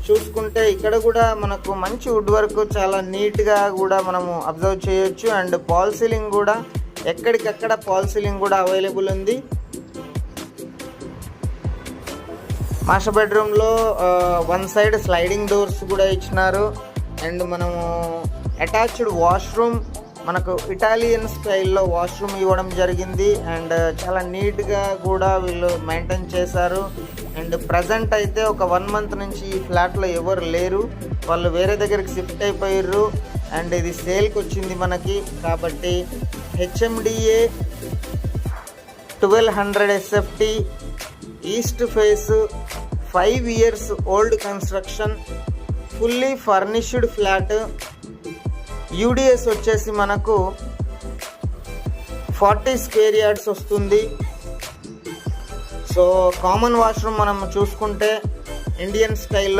చూసుకుంటే ఇక్కడ కూడా మనకు మంచి వుడ్ వర్క్ చాలా నీట్గా కూడా మనము అబ్జర్వ్ చేయొచ్చు. అండ్ ఫాల్ సీలింగ్ కూడా ఎక్కడికక్కడ ఫాల్ సీలింగ్ కూడా అవైలబుల్ ఉంది. మాస్టర్ బెడ్రూమ్లో వన్ సైడ్ స్లైడింగ్ డోర్స్ కూడా ఇచ్చినారు. అండ్ మనము అటాచ్డ్ వాష్రూమ్, మనకు ఇటాలియన్ స్టైల్లో వాష్రూమ్ ఇవ్వడం జరిగింది. అండ్ చాలా నీట్గా కూడా వీళ్ళు మెయింటైన్ చేశారు. అండ్ ప్రజెంట్ అయితే ఒక 1 మంత్ నుంచి ఈ ఫ్లాట్లో ఎవరు లేరు, వాళ్ళు వేరే దగ్గరికి షిఫ్ట్ అయిపోయారు. అండ్ ఇది సేల్కి వచ్చింది మనకి. కాబట్టి HMDA 1200 SFT east face 5 years old construction, fully furnished flat. UDS వచ్చేసి మనకు 40 square yards వస్తుంది. సో కామన్ వాష్రూమ్ మనం చూసుకుంటే ఇండియన్ స్టైల్లో